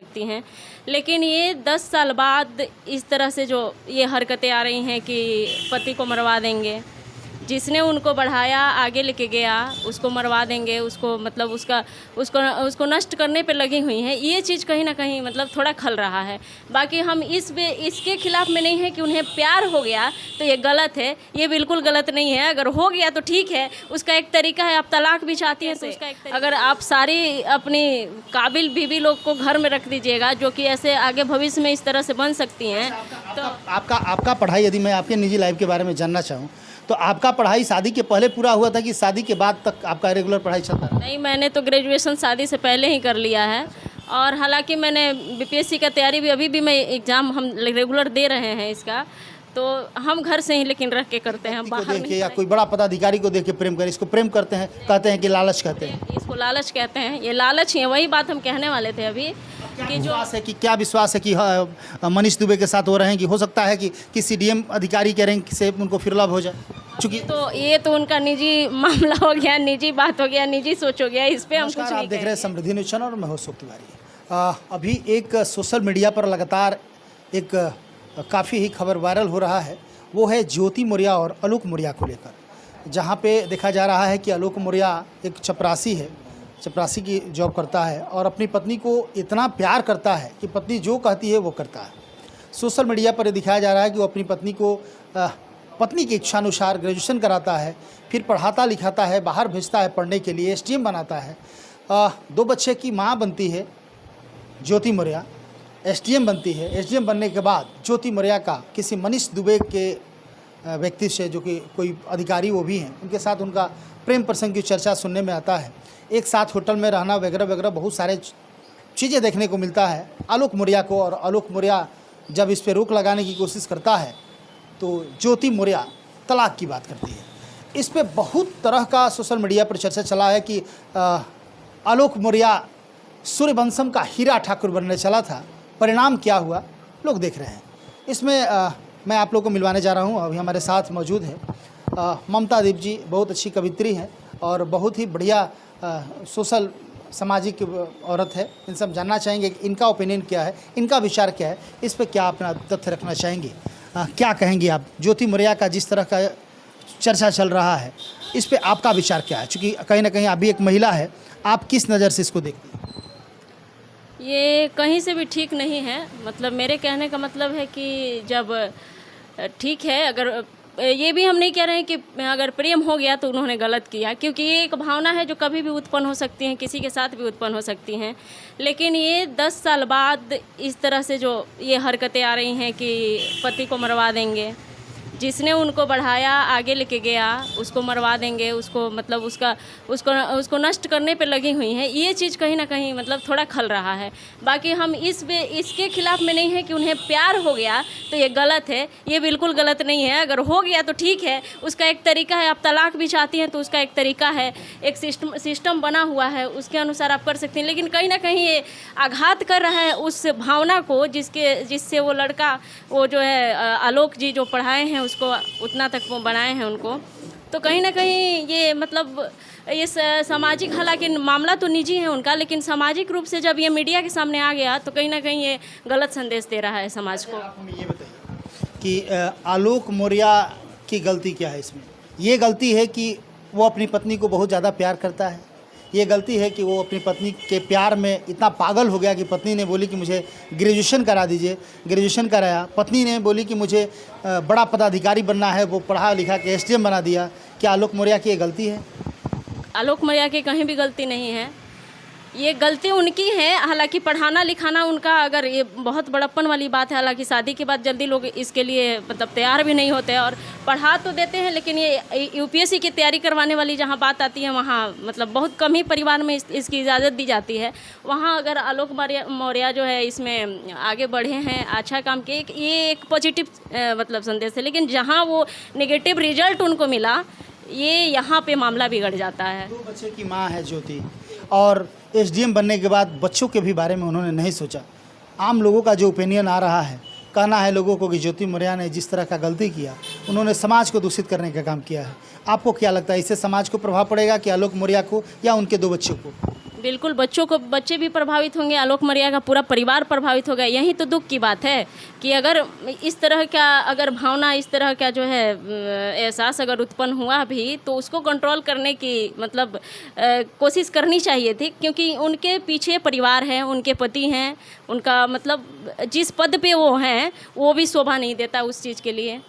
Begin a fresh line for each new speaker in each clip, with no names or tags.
सकती हैं, लेकिन ये 10 साल बाद इस तरह से जो ये हरकतें आ रही हैं कि पति को मरवा देंगे, जिसने उनको बढ़ाया आगे लेके गया उसको मरवा देंगे, उसको मतलब उसको नष्ट करने पे लगी हुई हैं। ये चीज़ कहीं ना कहीं मतलब थोड़ा खल रहा है। बाकी हम इसके खिलाफ़ में नहीं है कि उन्हें प्यार हो गया तो ये गलत है, ये बिल्कुल गलत नहीं है। अगर हो गया तो ठीक है, उसका एक तरीका है। आप तलाक भी चाहती हैं तो उसका एक तरीका। अगर आप सारी अपनी काबिल बीवी लोग को घर में रख दीजिएगा जो कि ऐसे आगे भविष्य में इस तरह से बन सकती हैं तो
आपका पढ़ाई, यदि मैं आपके निजी लाइफ के बारे में जानना चाहूँ तो आपका पढ़ाई शादी के पहले पूरा हुआ था कि शादी के बाद तक आपका रेगुलर पढ़ाई चलता रहा?
नहीं, मैंने तो ग्रेजुएशन शादी से पहले ही कर लिया है और हालांकि मैंने बीपीएससी का तैयारी भी, अभी भी मैं एग्ज़ाम हम रेगुलर दे रहे हैं इसका, तो हम घर से ही लेकिन रह के करते हैं, बाहर
देख के या कोई बड़ा पदाधिकारी को देख के प्रेम करें, इसको प्रेम करते हैं, कहते हैं कि लालच कहते हैं।
इसको लालच कहते हैं, ये लालच ही है। वही बात हम कहने वाले थे अभी कि जो
क्या विश्वास है कि मनीष दुबे के साथ हो रहे हैं कि हो सकता है कि किसी डीएम अधिकारी के रैंक से उनको फिर लाभ हो जाए? चूँकि
तो ये तो उनका निजी मामला हो गया, निजी बात हो गया, निजी सोच हो गया, इस पर हम कुछ नहीं।
आप देख रहे हैं समृद्धि न्यूज़ चैनल और मैं हूं अशोक तिवारी। अभी एक सोशल मीडिया पर लगातार एक काफ़ी ही खबर वायरल हो रहा है, वो है ज्योति मौर्य और आलोक मौर्य को लेकर, जहां पे देखा जा रहा है कि आलोक मौर्य एक चपरासी है, चपरासी की जॉब करता है और अपनी पत्नी को इतना प्यार करता है कि पत्नी जो कहती है वो करता है। सोशल मीडिया पर दिखाया जा रहा है कि वो अपनी पत्नी को पत्नी की इच्छानुसार ग्रेजुएशन कराता है, फिर पढ़ाता लिखाता है, बाहर भेजता है पढ़ने के लिए, एसडीएम बनाता है, 2 बच्चे की माँ बनती है ज्योति मौर्य, एसडीएम बनती है। एसडीएम बनने के बाद ज्योति मौर्य का किसी मनीष दुबे के व्यक्ति से, जो कि कोई अधिकारी वो भी हैं, उनके साथ उनका प्रेम प्रसंग की चर्चा सुनने में आता है। एक साथ होटल में रहना वगैरह वगैरह बहुत सारे चीज़ें देखने को मिलता है आलोक मौर्य को। और आलोक मौर्य जब इस पर रोक लगाने की कोशिश करता है तो ज्योति मौर्य तलाक की बात करती है। इस पे बहुत तरह का सोशल मीडिया पर चर्चा चला है कि आलोक मौर्य सूर्यवंशम का हीरा ठाकुर बनने चला था, परिणाम क्या हुआ लोग देख रहे हैं। इसमें मैं आप लोगों को मिलवाने जा रहा हूँ। अभी हमारे साथ मौजूद है ममता दीप जी, बहुत अच्छी कवित्री हैं और बहुत ही बढ़िया सोशल सामाजिक औरत है। इनसे हम जानना चाहेंगे कि इनका ओपिनियन क्या है, इनका विचार क्या है, इस पर क्या अपना तथ्य रखना चाहेंगे। क्या कहेंगी आप ज्योति मौर्य का जिस तरह का चर्चा चल रहा है, इस पे आपका विचार क्या है? चूँकि कहीं ना कहीं अभी एक महिला है, आप किस नज़र से इसको देखते हैं?
ये कहीं से भी ठीक नहीं है। मतलब मेरे कहने का मतलब है कि जब ठीक है, अगर ये भी हम नहीं कह रहे हैं कि अगर प्रेम हो गया तो उन्होंने गलत किया, क्योंकि ये एक भावना है जो कभी भी उत्पन्न हो सकती हैं, किसी के साथ भी उत्पन्न हो सकती हैं। लेकिन ये 10 साल बाद इस तरह से जो ये हरकतें आ रही हैं कि पति को मरवा देंगे, जिसने उनको बढ़ाया आगे लेके गया उसको मरवा देंगे, उसको मतलब उसको नष्ट करने पे लगी हुई हैं। ये चीज़ कहीं ना कहीं मतलब थोड़ा खल रहा है। बाकी हम इसके खिलाफ़ में नहीं है कि उन्हें प्यार हो गया तो ये गलत है, ये बिल्कुल गलत नहीं है। अगर हो गया तो ठीक है, उसका एक तरीका है। आप तलाक भी चाहती हैं तो उसका एक तरीका है, एक सिस्टम बना हुआ है, उसके अनुसार आप कर सकती हैं। लेकिन कहीं ना कहीं ये आघात कर रहा है उस भावना को जिससे वो लड़का, वो जो है आलोक जी जो पढ़ाए हैं उसको उतना तक वो बनाए हैं उनको, तो कहीं ना कहीं ये मतलब ये सामाजिक, हालांकि मामला तो निजी है उनका, लेकिन सामाजिक रूप से जब ये मीडिया के सामने आ गया तो कहीं ना कहीं ये गलत संदेश दे रहा है समाज को।
आप हमें ये बताइए कि आलोक मौर्य की गलती क्या है इसमें? ये गलती है कि वो अपनी पत्नी को बहुत ज़्यादा प्यार करता है, ये गलती है कि वो अपनी पत्नी के प्यार में इतना पागल हो गया कि पत्नी ने बोली कि मुझे ग्रेजुएशन करा दीजिए, ग्रेजुएशन कराया। पत्नी ने बोली कि मुझे बड़ा पदाधिकारी बनना है, वो पढ़ा लिखा के एसडीएम बना दिया। क्या आलोक मौर्य की ये गलती है?
आलोक मौर्य की कहीं भी गलती नहीं है, ये गलती उनकी है। हालांकि पढ़ाना लिखाना उनका, अगर ये बहुत बड़प्पन वाली बात है। हालांकि शादी के बाद जल्दी लोग इसके लिए मतलब तैयार भी नहीं होते और पढ़ा तो देते हैं, लेकिन ये यूपीएससी की तैयारी करवाने वाली जहां बात आती है वहां मतलब बहुत कम ही परिवार में इसकी इजाज़त दी जाती है। वहां अगर आलोक मौर्य जो है इसमें आगे बढ़े हैं, अच्छा काम किए, ये एक पॉजिटिव मतलब संदेश है। लेकिन जहाँ वो नेगेटिव रिजल्ट उनको मिला, ये यहाँ पे मामला बिगड़ जाता है।
2 बच्चे की माँ है ज्योति, और एसडीएम बनने के बाद बच्चों के भी बारे में उन्होंने नहीं सोचा। आम लोगों का जो ओपिनियन आ रहा है, कहना है लोगों को कि ज्योति मौर्य ने जिस तरह का गलती किया, उन्होंने समाज को दूषित करने का काम किया है। आपको क्या लगता है, इससे समाज को प्रभाव पड़ेगा कि आलोक मौर्य को या उनके 2 बच्चों को?
बिल्कुल, बच्चे भी प्रभावित होंगे, आलोक मौर्य का पूरा परिवार प्रभावित होगा। यही तो दुख की बात है कि अगर इस तरह का अगर भावना, इस तरह का जो है एहसास अगर उत्पन्न हुआ भी, तो उसको कंट्रोल करने की मतलब कोशिश करनी चाहिए थी, क्योंकि उनके पीछे परिवार है, उनके पति हैं, उनका मतलब जिस पद पे वो हैं वो भी शोभा नहीं देता उस चीज़ के लिए।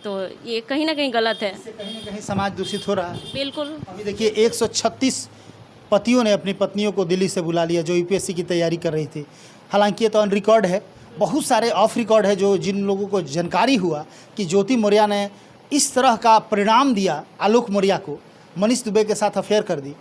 तो ये कहीं ना कहीं गलत है।
इससे कहीं ना कहीं समाज दूषित हो रहा है।
बिल्कुल।
अभी देखिए 136 पतियों ने अपनी पत्नियों को दिल्ली से बुला लिया जो यूपीएससी की तैयारी कर रही थी। हालांकि ये तो ऑन रिकॉर्ड है, बहुत सारे ऑफ रिकॉर्ड है जो जिन लोगों को जानकारी हुआ कि ज्योति मौर्य ने इस तरह का परिणाम दिया आलोक मौर्य को, मनीष दुबे के साथ अफेयर कर दी,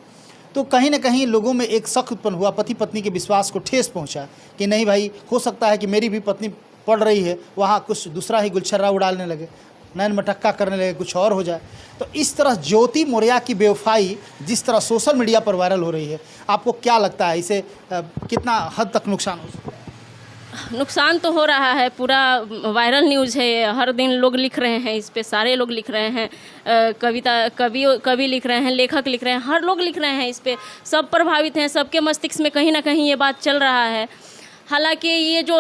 तो कहीं ना कहीं लोगों में एक शक उत्पन्न हुआ, पति पत्नी के विश्वास को ठेस पहुंचा कि नहीं भाई, हो सकता है कि मेरी भी पत्नी पढ़ रही है, वहाँ कुछ दूसरा ही गुलछर्रा उड़ालने लगे, नैन मटक्का करने लगे, कुछ और हो जाए। तो इस तरह ज्योति मौर्य की बेवफाई जिस तरह सोशल मीडिया पर वायरल हो रही है, आपको क्या लगता है इसे कितना हद तक नुकसान हो सकता है?
नुकसान तो हो रहा है, पूरा वायरल न्यूज़ है, हर दिन लोग लिख रहे हैं इस पे, सारे लोग लिख रहे हैं, कवि लिख रहे हैं, लेखक लिख रहे हैं, हर लोग लिख रहे हैं इस पे, सब प्रभावित हैं, सबके मस्तिष्क में कहीं ना कहीं ये बात चल रहा है। हालांकि ये जो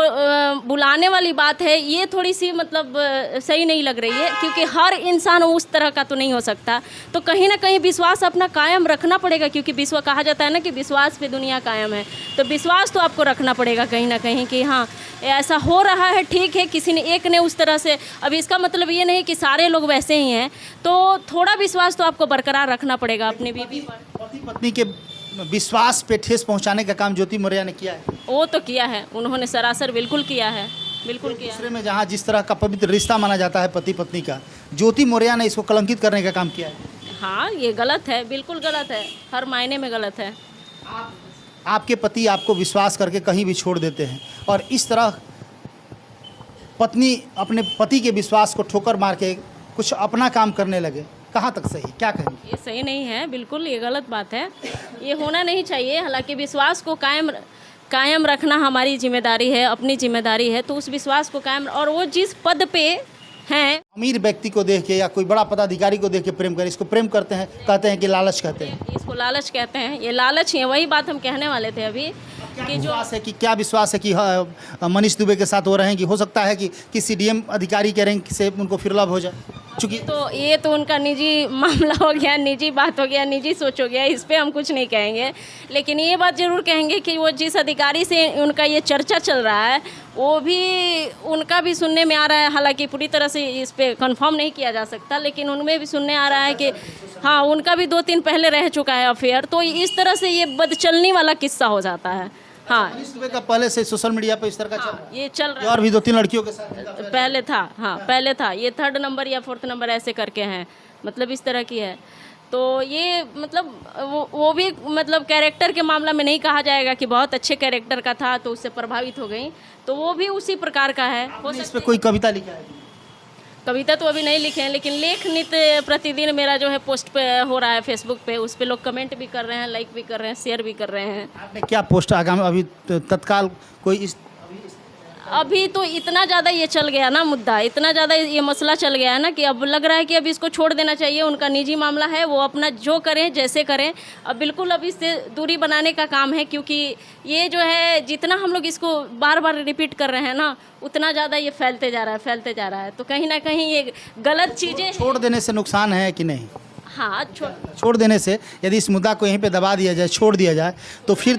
बुलाने वाली बात है ये थोड़ी सी मतलब सही नहीं लग रही है, क्योंकि हर इंसान उस तरह का तो नहीं हो सकता, तो कहीं ना कहीं विश्वास अपना कायम रखना पड़ेगा, क्योंकि विश्व कहा जाता है ना कि विश्वास पे दुनिया कायम है, तो विश्वास तो आपको रखना पड़ेगा कहीं ना कहीं कि हाँ ऐसा हो रहा है, ठीक है, किसी ने एक ने उस तरह से, अब इसका मतलब ये नहीं कि सारे लोग वैसे ही हैं, तो थोड़ा विश्वास तो आपको बरकरार रखना पड़ेगा अपनी बीवी पर।
पति पत्नी के विश्वास पे ठेस पहुंचाने का काम ज्योति मौर्य ने किया है।
वो तो किया है, उन्होंने सरासर बिल्कुल किया है, बिल्कुल किया है।
दूसरे में जहाँ जिस तरह का पवित्र रिश्ता माना जाता है पति पत्नी का, ज्योति मौर्य ने इसको कलंकित करने का काम किया है।
हाँ, ये गलत है, बिल्कुल गलत है, हर मायने में गलत है।
आपके पति आपको विश्वास करके कहीं भी छोड़ देते हैं और इस तरह पत्नी अपने पति के विश्वास को ठोकर मार के कुछ अपना काम करने लगे, कहाँ तक सही, क्या कहेंगे?
ये सही नहीं है, बिल्कुल ये गलत बात है, ये होना नहीं चाहिए। हालांकि विश्वास को कायम रखना हमारी जिम्मेदारी है, अपनी जिम्मेदारी है, तो उस विश्वास को कायम, और वो जिस पद पे हैं,
अमीर व्यक्ति को देख के या कोई बड़ा पदाधिकारी को देख के प्रेम करें, इसको प्रेम करते हैं, कहते हैं कि लालच कहते हैं।
इसको लालच कहते हैं, ये लालच ही है, वही बात हम कहने वाले थे अभी कि जो
क्या विश्वास है कि मनीष दुबे के साथ वो रहेंगी? हो सकता है कि किसी डीएम अधिकारी के रैंक से उनको फिर लाभ हो जाए, चूँकि
तो ये तो उनका निजी मामला हो गया, निजी बात हो गया, निजी सोच हो गया, इस पे हम कुछ नहीं कहेंगे। लेकिन ये बात ज़रूर कहेंगे कि वो जिस अधिकारी से उनका ये चर्चा चल रहा है, वो भी उनका भी सुनने में आ रहा है, हालांकि पूरी तरह से इस पे कंफर्म नहीं किया जा सकता, लेकिन उनमें भी सुनने आ रहा है कि हाँ उनका भी 2-3 पहले रह चुका है अफेयर, तो इस तरह से ये बदचलनी वाला किस्सा हो जाता है। हाँ,
मनीष दुबे का पहले से सोशल मीडिया पर इस तरह का चल रहा है,
ये चल रहा है,
और भी 2-3 लड़कियों के साथ
पहले था, हाँ पहले था, ये 3rd नंबर या 4th नंबर ऐसे करके हैं, मतलब इस तरह की है। तो ये मतलब वो भी मतलब कैरेक्टर के मामला में नहीं कहा जाएगा कि बहुत अच्छे कैरेक्टर का था तो उससे प्रभावित हो गई, तो वो भी उसी प्रकार का है। हो
इस पर कोई कविता लिखा है?
कविता तो अभी नहीं लिखे हैं, लेकिन लेख नित्य प्रतिदिन मेरा जो है पोस्ट पे हो रहा है फेसबुक पे, उस पे लोग कमेंट भी कर रहे हैं, लाइक भी कर रहे हैं, शेयर भी कर रहे हैं।
आपने क्या पोस्ट आगामी अभी तत्काल कोई
अभी तो इतना ज़्यादा ये चल गया ना मुद्दा, इतना ज़्यादा ये मसला चल गया है ना कि अब लग रहा है कि अब इसको छोड़ देना चाहिए, उनका निजी मामला है, वो अपना जो करें जैसे करें, अब बिल्कुल अब इससे दूरी बनाने का काम है, क्योंकि ये जो है जितना हम लोग इसको बार बार रिपीट कर रहे हैं ना, उतना ज़्यादा ये फैलते जा रहा है, तो कहीं ना कहीं ये गलत चीज़ें
छोड़ देने से नुकसान है कि नहीं?
हाँ,
छोड़ देने से यदि इस मुद्दा को यहीं पे दबा दिया जाए, छोड़ दिया जाए, तो फिर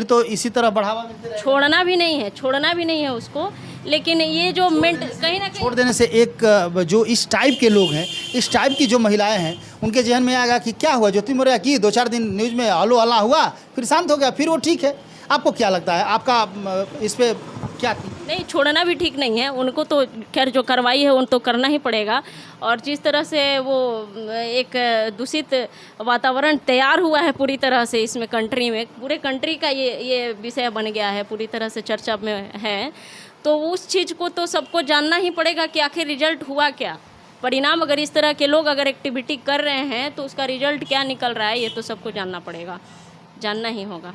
तो इसी तरह बढ़ावा मिलते रहेगा।
छोड़ना भी नहीं है उसको, लेकिन ये जो कहीं ना कहीं
छोड़ देने से एक जो इस टाइप के लोग हैं, इस टाइप की जो महिलाएं हैं, उनके जहन में आएगा कि क्या हुआ, ज्योति मौर्य की 2-4 दिन न्यूज़ में हलो हल्ला हुआ, फिर शांत हो गया, फिर वो ठीक है। आपको क्या लगता है, आपका इस पे क्या?
नहीं, छोड़ना भी ठीक नहीं है, उनको तो खैर जो कार्रवाई है उन तो करना ही पड़ेगा, और जिस तरह से वो एक दूषित वातावरण तैयार हुआ है पूरी तरह से इसमें कंट्री में, पूरे कंट्री का ये विषय बन गया है, पूरी तरह से चर्चा में है, तो उस चीज़ को तो सबको जानना ही पड़ेगा कि आखिर रिजल्ट हुआ क्या, परिणाम अगर इस तरह के लोग अगर एक्टिविटी कर रहे हैं तो उसका रिजल्ट क्या निकल रहा है, ये तो सबको जानना पड़ेगा, जानना ही होगा।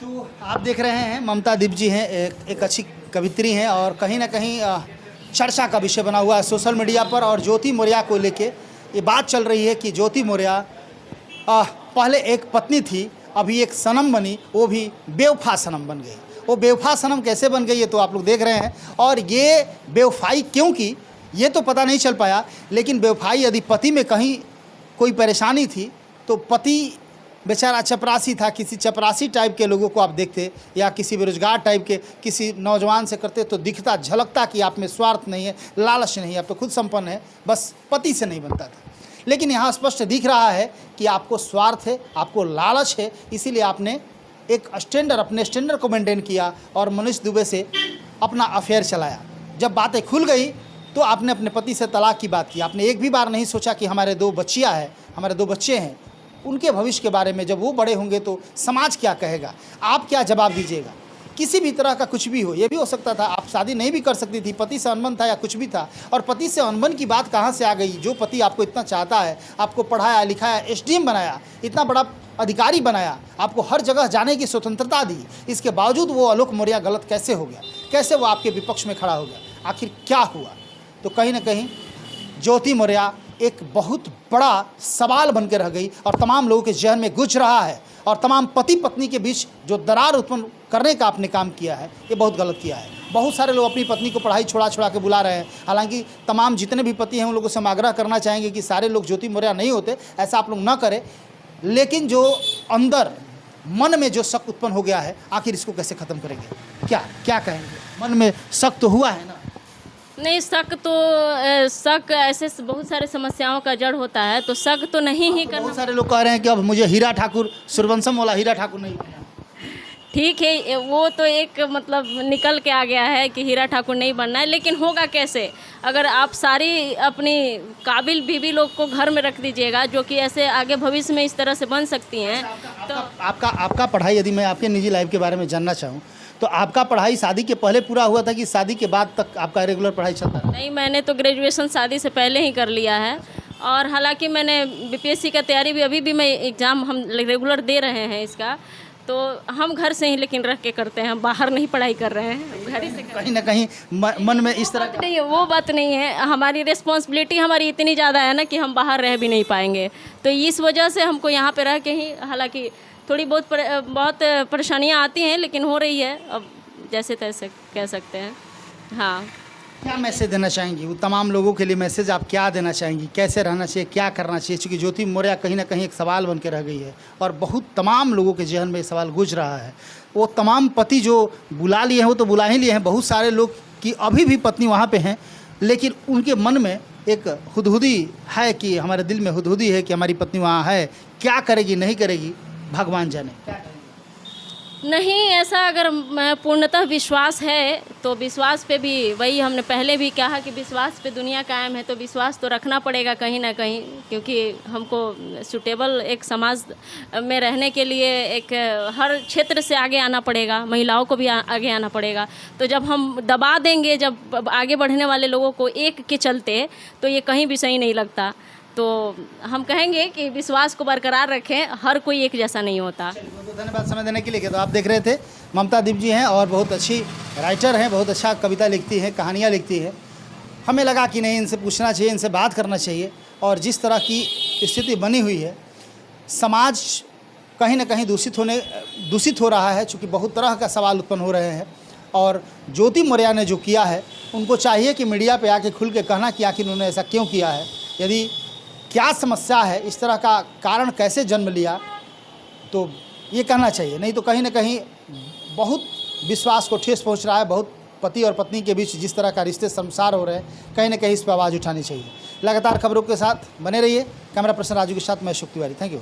तो आप देख रहे हैं ममता दीप जी हैं, एक अच्छी कवित्री हैं और कहीं ना कहीं चर्चा का विषय बना हुआ है सोशल मीडिया पर, और ज्योति मौर्य को लेके ये बात चल रही है कि ज्योति मौर्य पहले एक पत्नी थी अभी एक सनम बनी, वो भी बेवफा सनम बन गई। वो बेवफा सनम कैसे बन गई ये तो आप लोग देख रहे हैं, और ये बेवफाई क्यों की ये तो पता नहीं चल पाया। लेकिन बेवफाई यदि पति में कहीं कोई परेशानी थी तो पति बेचारा चपरासी था, किसी चपरासी टाइप के लोगों को आप देखते या किसी बेरोजगार टाइप के किसी नौजवान से करते तो दिखता, झलकता कि आप में स्वार्थ नहीं है, लालच नहीं है, आप तो खुद संपन्न है, बस पति से नहीं बनता था। लेकिन यहाँ स्पष्ट दिख रहा है कि आपको स्वार्थ है, आपको लालच है, इसीलिए आपने एक अपने स्टैंडर्ड को मेंटेन किया और मनीष दुबे से अपना अफेयर चलाया। जब बातें खुल गई तो आपने अपने पति से तलाक की बात की। आपने एक भी बार नहीं सोचा कि हमारे 2 बच्चियाँ हैं, हमारे 2 बच्चे हैं, उनके भविष्य के बारे में, जब वो बड़े होंगे तो समाज क्या कहेगा, आप क्या जवाब दीजिएगा। किसी भी तरह का कुछ भी हो, ये भी हो सकता था आप शादी नहीं भी कर सकती थी, पति से अनबन था या कुछ भी था। और पति से अनबन की बात कहाँ से आ गई? जो पति आपको इतना चाहता है, आपको पढ़ाया लिखाया, एसडीएम बनाया, इतना बड़ा अधिकारी बनाया, आपको हर जगह जाने की स्वतंत्रता दी, इसके बावजूद वो आलोक मौर्य गलत कैसे हो गया? कैसे वो आपके विपक्ष में खड़ा हो गया? आखिर क्या हुआ? तो कहीं ना कहीं ज्योति मौर्य एक बहुत बड़ा सवाल बन के रह गई और तमाम लोगों के जहन में गुज रहा है। और तमाम पति पत्नी के बीच जो दरार उत्पन्न करने का आपने काम किया है, ये बहुत गलत किया है। बहुत सारे लोग अपनी पत्नी को पढ़ाई छोड़ा छोड़ा के बुला रहे हैं। हालांकि तमाम जितने भी पति हैं उन लोगों से हम आग्रह करना चाहेंगे कि सारे लोग ज्योति मौर्य नहीं होते, ऐसा आप लोग ना करें। लेकिन जो अंदर मन में जो शक उत्पन्न हो गया है, आखिर इसको कैसे ख़त्म करेंगे? क्या कहेंगे? मन में शक तो हुआ है ना?
नहीं, शक ऐसे बहुत सारे समस्याओं का जड़ होता है, तो शक तो नहीं ही करना।
बहुत सारे लोग कह रहे हैं कि अब मुझे हीरा ठाकुर, सूर्यवंशम वाला हीरा ठाकुर नहीं बनना।
ठीक है, वो तो एक मतलब निकल के आ गया है कि हीरा ठाकुर नहीं बनना है, लेकिन होगा कैसे? अगर आप सारी अपनी काबिल बीवी लोग को घर में रख दीजिएगा जो कि ऐसे आगे भविष्य में इस तरह से बन सकती हैं। तो
आपका पढ़ाई, यदि मैं आपके निजी लाइफ के बारे में जानना चाहूँ तो आपका पढ़ाई शादी के पहले पूरा हुआ था कि शादी के बाद तक आपका रेगुलर पढ़ाई चलता है?
नहीं, मैंने तो ग्रेजुएशन शादी से पहले ही कर लिया है। और हालांकि मैंने बीपीएससी का तैयारी भी, अभी भी मैं एग्ज़ाम हम रेगुलर दे रहे हैं इसका, तो हम घर से ही लेकिन रह के करते हैं, हम बाहर नहीं पढ़ाई कर रहे हैं, घर ही से
कहीं ना कहीं मन में इस तरह
नहीं, वो बात नहीं है। हमारी रिस्पॉन्सिबिलिटी हमारी इतनी ज़्यादा है ना कि हम बाहर रह भी नहीं पाएंगे, तो इस वजह से हमको यहाँ पे रह के ही, हालांकि थोड़ी बहुत परेशानियाँ आती हैं, लेकिन हो रही है, अब जैसे तैसे कह सकते हैं। हाँ,
क्या मैसेज देना चाहेंगी वो तमाम लोगों के लिए? मैसेज आप क्या देना चाहेंगी? कैसे रहना चाहिए, क्या करना चाहिए? क्योंकि ज्योति मौर्य कहीं ना कहीं एक सवाल बन के रह गई है और बहुत तमाम लोगों के जहन में सवाल गुज रहा है। वो तमाम पति जो बुला लिए हैं वो तो बुला ही लिए हैं, बहुत सारे लोग की अभी भी पत्नी वहाँ पे हैं, लेकिन उनके मन में एक हुदहुदी है कि हमारे दिल में हुदहुदी है कि हमारी पत्नी वहाँ है, क्या करेगी नहीं करेगी भगवान जाने। क्या करेगी?
नहीं, ऐसा अगर पूर्णतः विश्वास है तो विश्वास पे भी, वही हमने पहले भी कहा कि विश्वास पे दुनिया कायम है, तो विश्वास तो रखना पड़ेगा कहीं ना कहीं, क्योंकि हमको सूटेबल एक समाज में रहने के लिए एक हर क्षेत्र से आगे आना पड़ेगा, महिलाओं को भी आगे आना पड़ेगा। तो जब हम दबा देंगे, जब आगे बढ़ने वाले लोगों को एक के चलते, तो ये कहीं भी सही नहीं लगता। तो हम कहेंगे कि विश्वास को बरकरार रखें, हर कोई एक जैसा नहीं होता।
धन्यवाद समय देने के लिए। तो आप देख रहे थे ममता दीप जी हैं और बहुत अच्छी राइटर हैं, बहुत अच्छा कविता लिखती हैं, कहानियाँ लिखती हैं। हमें लगा कि नहीं, इनसे पूछना चाहिए, इनसे बात करना चाहिए। और जिस तरह की स्थिति बनी हुई है, समाज कहीं ना कहीं दूषित हो रहा है, चूँकि बहुत तरह का सवाल उत्पन्न हो रहे हैं। और ज्योति मौर्य ने जो किया है, उनको चाहिए कि मीडिया पे आके खुल के कहना कि आखिर उन्होंने ऐसा क्यों किया है, यदि क्या समस्या है, इस तरह का कारण कैसे जन्म लिया, तो ये कहना चाहिए। नहीं तो कहीं ना कहीं बहुत विश्वास को ठेस पहुंच रहा है, बहुत पति और पत्नी के बीच जिस तरह का रिश्ते शर्मसार हो रहे हैं, कहीं ना कहीं इस पर आवाज़ उठानी चाहिए। लगातार खबरों के साथ बने रहिए। कैमरा पर्सन राजू के साथ मैं शुभ तिवारी। Thank you.